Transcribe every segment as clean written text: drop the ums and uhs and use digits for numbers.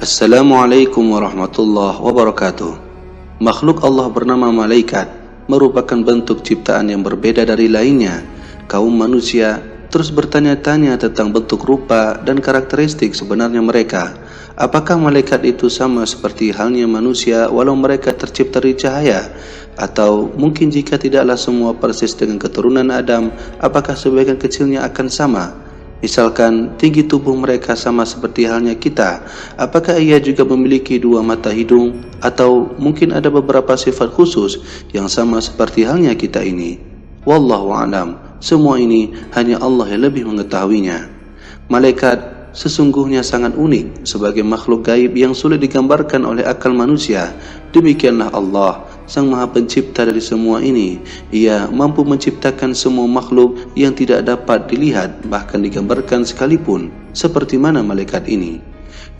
Assalamualaikum warahmatullahi wabarakatuh. Makhluk Allah bernama malaikat merupakan bentuk ciptaan yang berbeda dari lainnya. Kaum manusia terus bertanya-tanya tentang bentuk rupa dan karakteristik sebenarnya mereka. Apakah malaikat itu sama seperti halnya manusia walau mereka tercipta dari cahaya? Atau mungkin jika tidaklah semua persis dengan keturunan Adam, apakah sebagian kecilnya akan sama? Misalkan tinggi tubuh mereka sama seperti halnya kita, apakah ia juga memiliki dua mata hidung? Atau mungkin ada beberapa sifat khusus yang sama seperti halnya kita ini? Wallahu a'lam. Semua ini hanya Allah yang lebih mengetahuinya. Malaikat sesungguhnya sangat unik sebagai makhluk gaib yang sulit digambarkan oleh akal manusia. Demikianlah Allah, Sang Maha Pencipta dari semua ini. Ia mampu menciptakan semua makhluk yang tidak dapat dilihat bahkan digambarkan sekalipun. Seperti mana malaikat ini?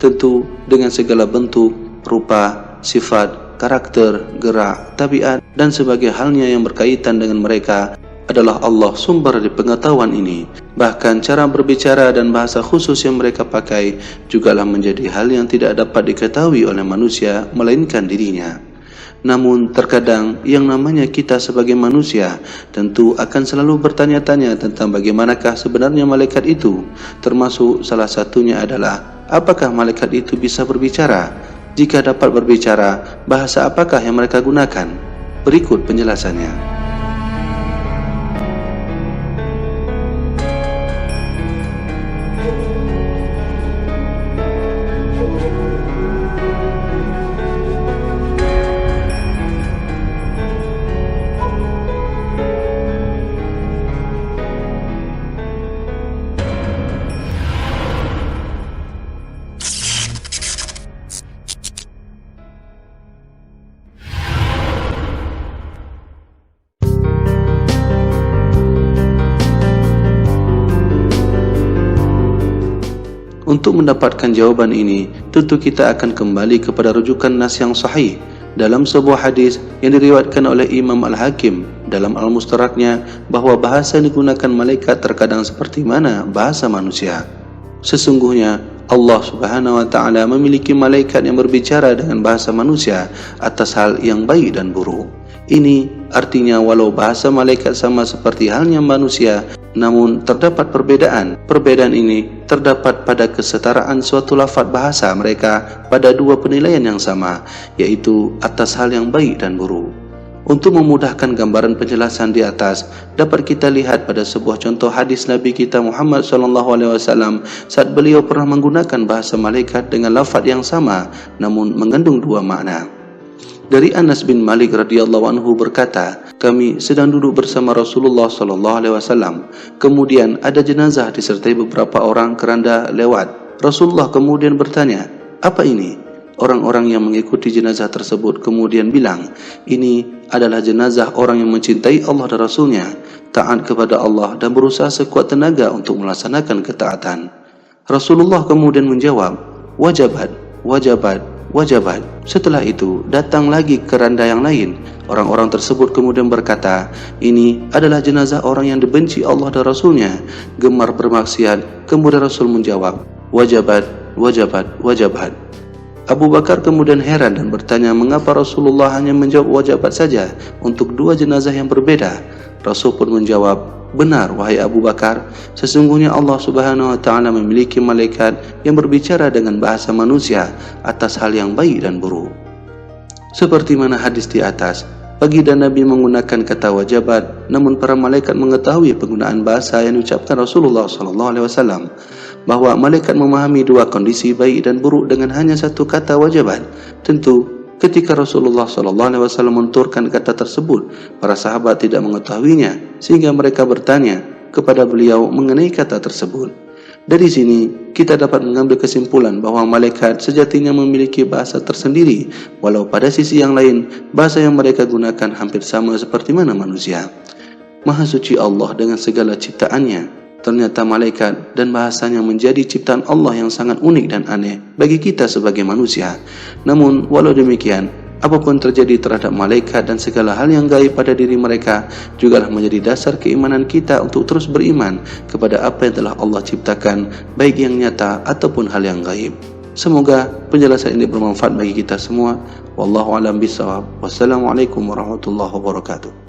Tentu dengan segala bentuk, rupa, sifat, karakter, gerak, tabiat dan sebagai halnya yang berkaitan dengan mereka adalah Allah sumber dari pengetahuan ini. Bahkan cara berbicara dan bahasa khusus yang mereka pakai jugalah menjadi hal yang tidak dapat diketahui oleh manusia melainkan dirinya. Namun terkadang yang namanya kita sebagai manusia tentu akan selalu bertanya-tanya tentang bagaimanakah sebenarnya malaikat itu. Termasuk salah satunya adalah, apakah malaikat itu bisa berbicara? Jika dapat berbicara, bahasa apakah yang mereka gunakan? Berikut penjelasannya. Untuk mendapatkan jawaban ini, tentu kita akan kembali kepada rujukan nas yang sahih dalam sebuah hadis yang diriwayatkan oleh Imam Al-Hakim dalam Al-Mustaraknya, bahwa bahasa yang digunakan malaikat terkadang seperti mana bahasa manusia. Sesungguhnya Allah Subhanahu wa Ta'ala memiliki malaikat yang berbicara dengan bahasa manusia atas hal yang baik dan buruk. Ini artinya walau bahasa malaikat sama seperti halnya manusia, namun terdapat perbedaan. Perbedaan ini terdapat pada kesetaraan suatu lafaz bahasa mereka pada dua penilaian yang sama, yaitu atas hal yang baik dan buruk. Untuk memudahkan gambaran penjelasan di atas, dapat kita lihat pada sebuah contoh hadis Nabi kita Muhammad SAW saat beliau pernah menggunakan bahasa malaikat dengan lafaz yang sama, namun mengandung dua makna. Dari Anas bin Malik radhiyallahu anhu berkata, kami sedang duduk bersama Rasulullah SAW. Kemudian ada jenazah disertai beberapa orang keranda lewat. Rasulullah kemudian bertanya, apa ini? Orang-orang yang mengikuti jenazah tersebut kemudian bilang, ini adalah jenazah orang yang mencintai Allah dan Rasulnya, taat kepada Allah dan berusaha sekuat tenaga untuk melaksanakan ketaatan. Rasulullah kemudian menjawab, wajabat, wajabat, wajabat. Setelah itu datang lagi keranda yang lain. Orang-orang tersebut kemudian berkata, ini adalah jenazah orang yang dibenci Allah dan Rasulnya, gemar bermaksiat. Kemudian Rasul menjawab, wajabat, wajabat, wajabat. Abu Bakar kemudian heran dan bertanya, mengapa Rasulullah hanya menjawab wajabat saja untuk dua jenazah yang berbeda? Rasul pun menjawab, benar wahai Abu Bakar, sesungguhnya Allah Subhanahu wa Ta'ala memiliki malaikat yang berbicara dengan bahasa manusia atas hal yang baik dan buruk. Seperti mana hadis di atas, baginda Nabi menggunakan kata wajabat, namun para malaikat mengetahui penggunaan bahasa yang diucapkan Rasulullah SAW, bahwa malaikat memahami dua kondisi baik dan buruk dengan hanya satu kata wajabat. Tentu ketika Rasulullah SAW menunturkan kata tersebut, para sahabat tidak mengetahuinya, sehingga mereka bertanya kepada beliau mengenai kata tersebut. Dari sini kita dapat mengambil kesimpulan bahwa malaikat sejatinya memiliki bahasa tersendiri, walau pada sisi yang lain bahasa yang mereka gunakan hampir sama seperti mana manusia. Maha suci Allah dengan segala ciptaannya. Ternyata malaikat dan bahasanya menjadi ciptaan Allah yang sangat unik dan aneh bagi kita sebagai manusia. Namun walau demikian, apapun terjadi terhadap malaikat dan segala hal yang gaib pada diri mereka jugalah menjadi dasar keimanan kita untuk terus beriman kepada apa yang telah Allah ciptakan, baik yang nyata ataupun hal yang gaib. Semoga penjelasan ini bermanfaat bagi kita semua. Wallahu a'lam bishawab. Wassalamualaikum warahmatullahi wabarakatuh.